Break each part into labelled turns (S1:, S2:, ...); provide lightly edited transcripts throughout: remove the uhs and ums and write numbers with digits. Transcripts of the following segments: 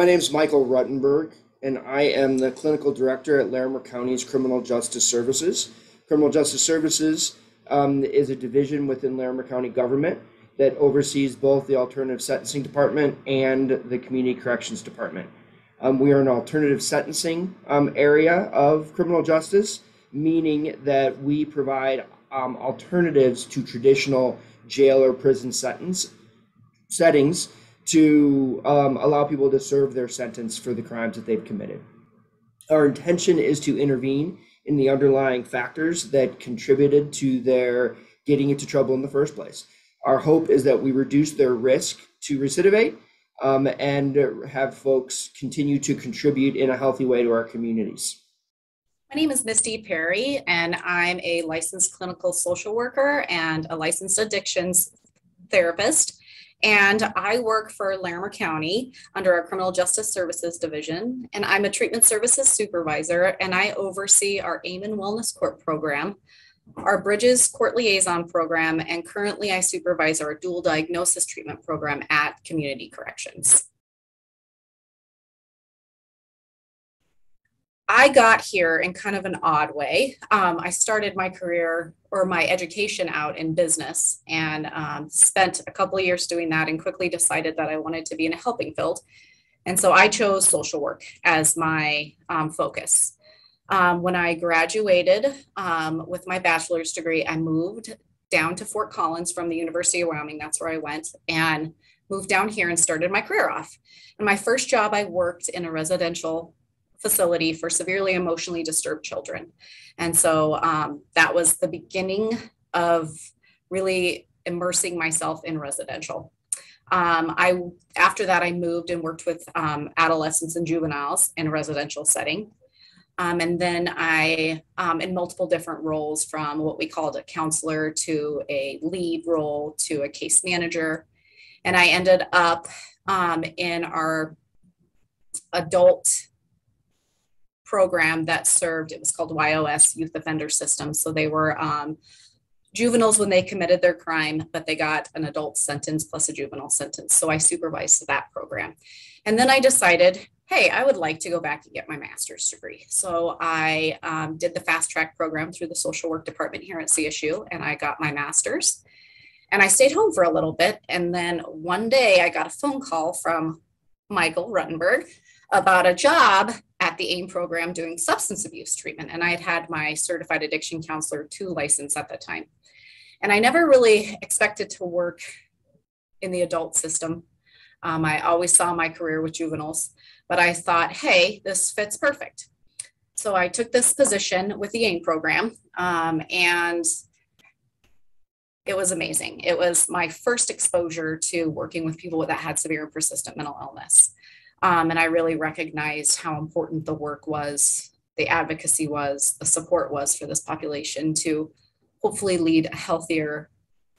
S1: My name is Michael Ruttenberg, and I am the Clinical Director at Larimer County's Criminal Justice Services. Criminal Justice Services is a division within Larimer County government that oversees both the Alternative Sentencing Department and the Community Corrections Department. We are an alternative sentencing area of criminal justice, meaning that we provide alternatives to traditional jail or prison settings to allow people to serve their sentence for the crimes that they've committed. Our intention is to intervene in the underlying factors that contributed to their getting into trouble in the first place. Our hope is that we reduce their risk to recidivate and have folks continue to contribute in a healthy way to our communities.
S2: My name is Misty Perry, and I'm a licensed clinical social worker and a licensed addictions therapist. And I work for Larimer County under our Criminal Justice Services Division, and I'm a Treatment Services Supervisor, and I oversee our Aim and Wellness Court program, our Bridges Court Liaison program, and currently I supervise our dual diagnosis treatment program at Community Corrections. I got here in kind of an odd way. I started my career or my education out in business and spent a couple of years doing that and quickly decided that I wanted to be in a helping field. And so I chose social work as my focus. When I graduated with my bachelor's degree, I moved down to Fort Collins from the University of Wyoming. That's where I went, and moved down here and started my career off. And my first job, I worked in a residential facility for severely emotionally disturbed children. And so that was the beginning of really immersing myself in residential. After that, I moved and worked with adolescents and juveniles in a residential setting. And then I, in multiple different roles, from what we called a counselor to a lead role to a case manager. And I ended up in our adult program that served, it was called YOS, Youth Offender System. So they were juveniles when they committed their crime, but they got an adult sentence plus a juvenile sentence. So I supervised that program. And then I decided, hey, I would like to go back and get my master's degree. So I did the fast track program through the social work department here at CSU, and I got my master's. And I stayed home for a little bit. And then one day I got a phone call from Michael Ruttenberg about a job at the AIM program doing substance abuse treatment. And I had had my certified addiction counselor 2 license at that time. And I never really expected to work in the adult system. I always saw my career with juveniles, but I thought, hey, this fits perfect. So I took this position with the AIM program, and it was amazing. It was my first exposure to working with people that had severe and persistent mental illness. And I really recognized how important the work was, the advocacy was, the support was for this population to hopefully lead a healthier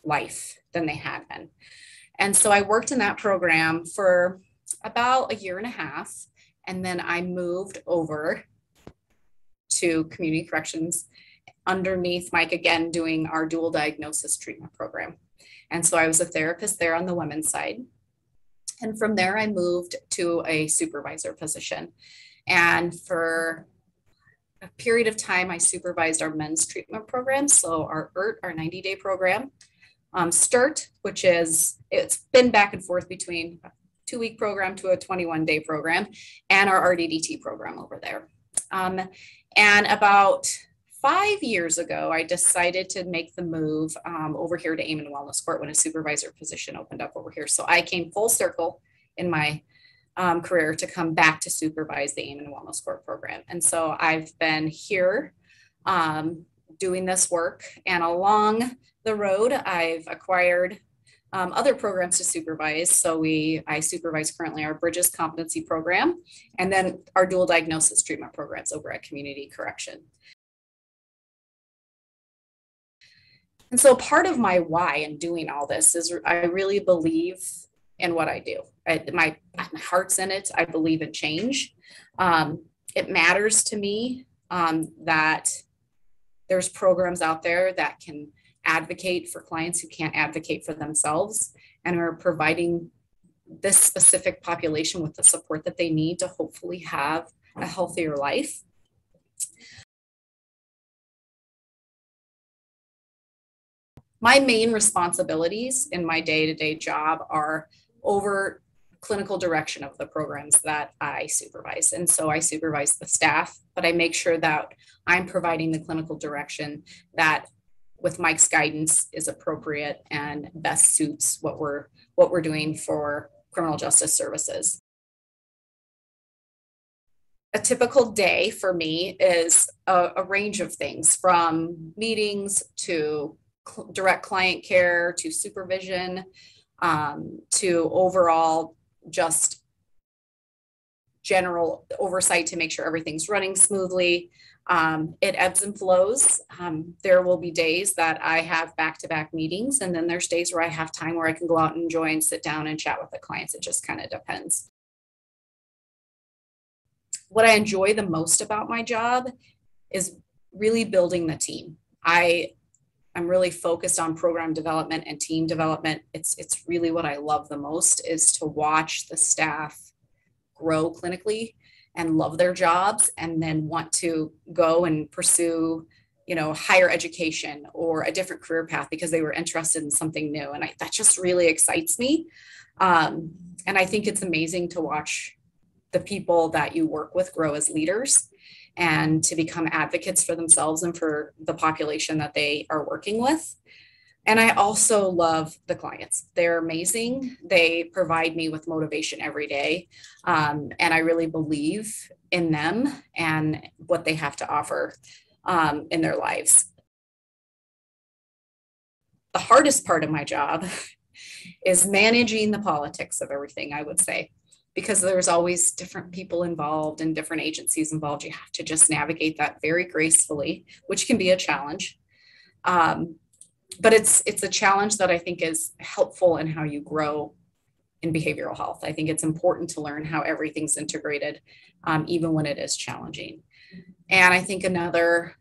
S2: life than they had been. And so I worked in that program for about a year and a half. And then I moved over to Community Corrections underneath Mike, again, doing our dual diagnosis treatment program. And so I was a therapist there on the women's side. And from there, I moved to a supervisor position. And for a period of time, I supervised our men's treatment program. So our ERT, our 90-day program, STIRT, which is, it's been back and forth between a 2-week program to a 21-day program, and our RDDT program over there. And about 5 years ago, I decided to make the move over here to Aim and Wellness Court when a supervisor position opened up over here. So I came full circle in my career to come back to supervise the Aim and Wellness Court program. And so I've been here doing this work, and along the road, I've acquired other programs to supervise. So I supervise currently our Bridges Competency Program, and then our dual diagnosis treatment programs over at Community Correction. And so part of my why in doing all this is I really believe in what I do. My heart's in it. I believe in change. It matters to me that there's programs out there that can advocate for clients who can't advocate for themselves and are providing this specific population with the support that they need to hopefully have a healthier life. My main responsibilities in my day-to-day job are over clinical direction of the programs that I supervise. And so I supervise the staff, but I make sure that I'm providing the clinical direction that with Mike's guidance is appropriate and best suits what we're doing for criminal justice services. A typical day for me is a range of things, from meetings to direct client care to supervision, to overall just general oversight to make sure everything's running smoothly. It ebbs and flows. There will be days that I have back-to-back meetings, and then there's days where I have time where I can go out and enjoy and sit down and chat with the clients. It just kind of depends. What I enjoy the most about my job is really building the team. I'm really focused on program development and team development. It's really what I love the most, is to watch the staff grow clinically and love their jobs, and then want to go and pursue, higher education or a different career path because they were interested in something new. And that just really excites me. And I think it's amazing to watch the people that you work with grow as leaders and to become advocates for themselves and for the population that they are working with. And I also love the clients. They're amazing. They provide me with motivation every day. And I really believe in them and what they have to offer in their lives. The hardest part of my job is managing the politics of everything, I would say, because there's always different people involved and different agencies involved. You have to just navigate that very gracefully, which can be a challenge. But it's a challenge that I think is helpful in how you grow in behavioral health. I think it's important to learn how everything's integrated, even when it is challenging. And I think another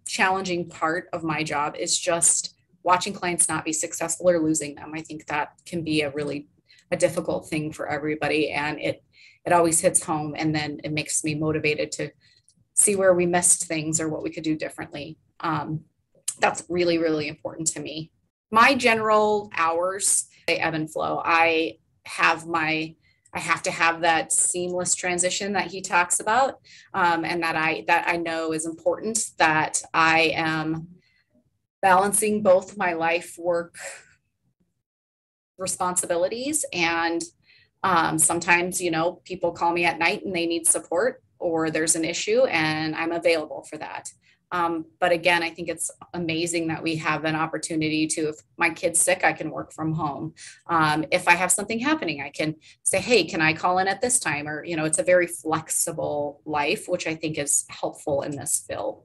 S2: challenging part of my job is just watching clients not be successful or losing them. I think that can be a difficult thing for everybody, and it always hits home, and then it makes me motivated to see where we missed things or what we could do differently. That's really, really important to me. My general hours, they ebb and flow. I have to have that seamless transition that he talks about, and that I know is important, that I am balancing both my life work responsibilities, and sometimes people call me at night and they need support, or there's an issue, and I'm available for that. But again, I think it's amazing that we have an opportunity to, if my kid's sick, I can work from home. If I have something happening, I can say, hey, can I call in at this time? Or, it's a very flexible life, which I think is helpful in this field.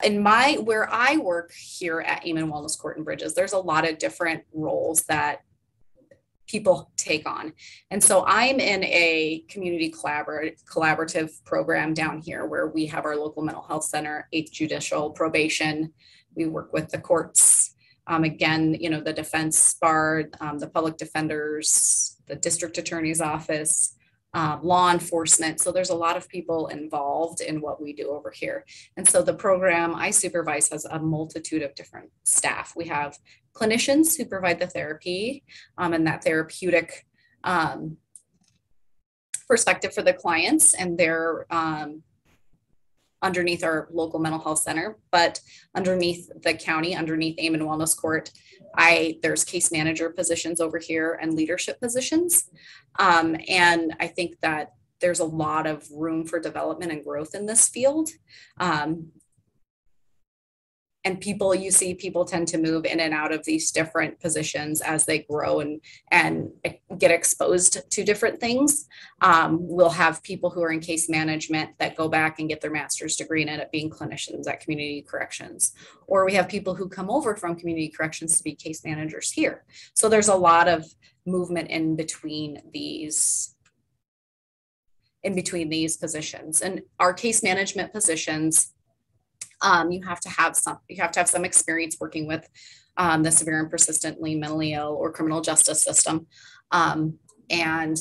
S2: Where I work here at Amen Wellness Court and Bridges, there's a lot of different roles that people take on. And so I'm in a community collaborative program down here where we have our local mental health center, 8th Judicial, probation. We work with the courts. Again, the defense bar, the public defenders, the district attorney's office, law enforcement. So there's a lot of people involved in what we do over here. And so the program I supervise has a multitude of different staff. We have clinicians who provide the therapy and that therapeutic perspective for the clients, and they're underneath our local mental health center, but underneath the county, underneath Amen Wellness Court, there's case manager positions over here and leadership positions. And I think that there's a lot of room for development and growth in this field. And people tend to move in and out of these different positions as they grow and get exposed to different things. We'll have people who are in case management that go back and get their master's degree and end up being clinicians at community corrections. Or we have people who come over from community corrections to be case managers here. So there's a lot of movement in between these positions. And our case management positions, you have to have some experience working with the severe and persistently mentally ill or criminal justice system. And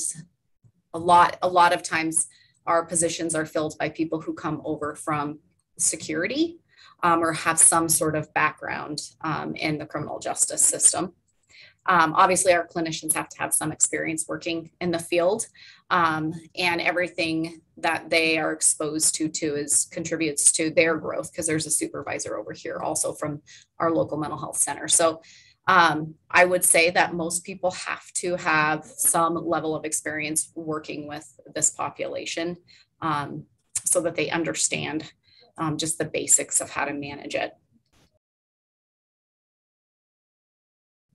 S2: a lot of times our positions are filled by people who come over from security or have some sort of background in the criminal justice system. Obviously, our clinicians have to have some experience working in the field, and everything that they are exposed to contributes to their growth, because there's a supervisor over here also from our local mental health center. So I would say that most people have to have some level of experience working with this population so that they understand just the basics of how to manage it.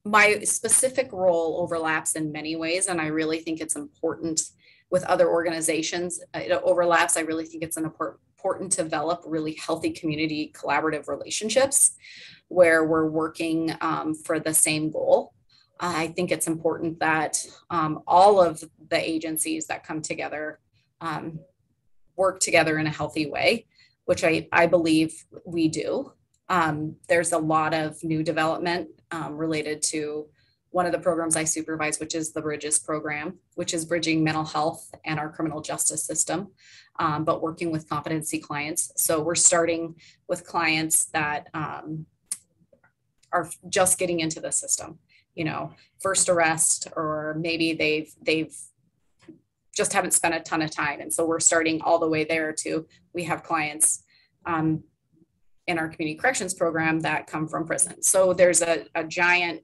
S2: My specific role overlaps in many ways, and I really think it's important with other organizations. It overlaps. I really think it's important to develop really healthy community collaborative relationships where we're working for the same goal. I think it's important that all of the agencies that come together work together in a healthy way, which I believe we do. There's a lot of new development related to one of the programs I supervise, which is the Bridges program, which is bridging mental health and our criminal justice system, but working with competency clients. So we're starting with clients that are just getting into the system, first arrest, or maybe they've just haven't spent a ton of time. And so we're starting all the way there to, we have clients in our community corrections program that come from prison. So there's a giant,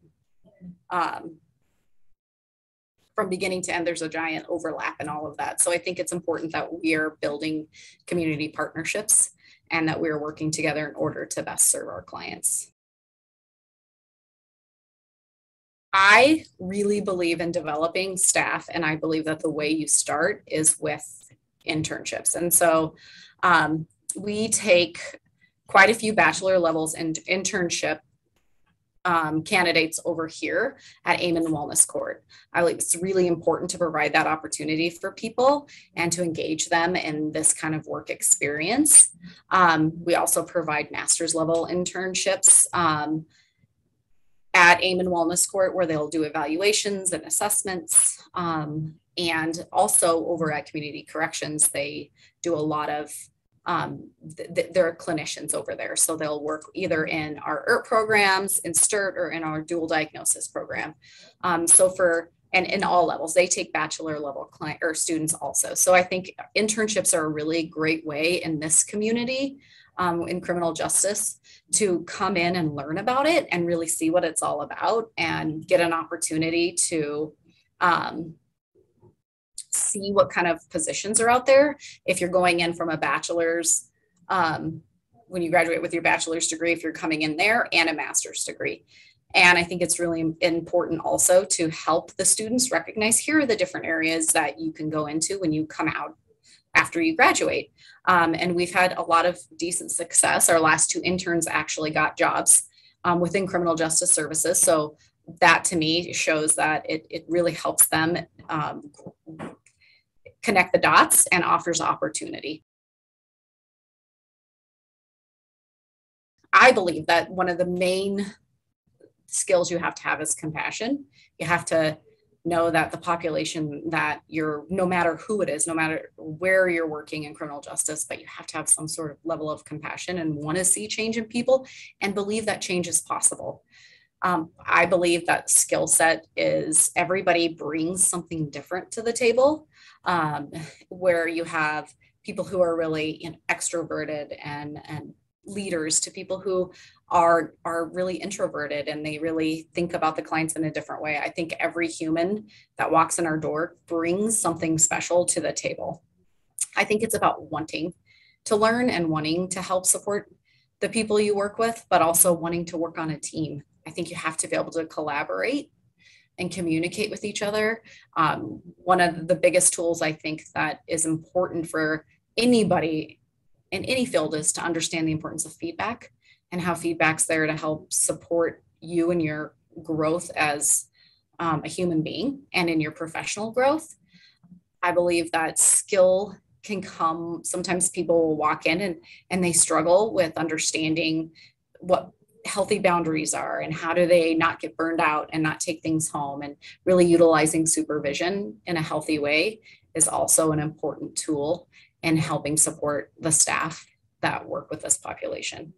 S2: from beginning to end, there's a giant overlap in all of that. So I think it's important that we are building community partnerships and that we're working together in order to best serve our clients. I really believe in developing staff, and I believe that the way you start is with internships. And so we take quite a few bachelor levels and internship candidates over here at Amen Wellness Court. I believe it's really important to provide that opportunity for people and to engage them in this kind of work experience. We also provide master's level internships at Amen Wellness Court, where they'll do evaluations and assessments. And also over at Community Corrections, they do a lot of there are clinicians over there. So they'll work either in our IRT programs, in STIRT, or in our dual diagnosis program. And in all levels, they take bachelor level client or students also. So I think internships are a really great way in this community in criminal justice to come in and learn about it and really see what it's all about and get an opportunity to see what kind of positions are out there. If you're going in from a bachelor's, when you graduate with your bachelor's degree, if you're coming in there, and a master's degree. And I think it's really important also to help the students recognize here are the different areas that you can go into when you come out after you graduate. And we've had a lot of decent success. Our last 2 interns actually got jobs within criminal justice services. So that to me shows that it really helps them connect the dots and offers opportunity. I believe that one of the main skills you have to have is compassion. You have to know that the population that you're, no matter who it is, no matter where you're working in criminal justice, but you have to have some sort of level of compassion and want to see change in people and believe that change is possible. I believe that skill set is everybody brings something different to the table, where you have people who are really extroverted and leaders to people who are really introverted and they really think about the clients in a different way. I think every human that walks in our door brings something special to the table. I think it's about wanting to learn and wanting to help support the people you work with, but also wanting to work on a team. I think you have to be able to collaborate and communicate with each other. One of the biggest tools I think that is important for anybody in any field is to understand the importance of feedback and how feedback's there to help support you and your growth as a human being and in your professional growth. I believe that skill can come, sometimes people will walk in and they struggle with understanding what healthy boundaries are and how do they not get burned out and not take things home, and really utilizing supervision in a healthy way is also an important tool in helping support the staff that work with this population.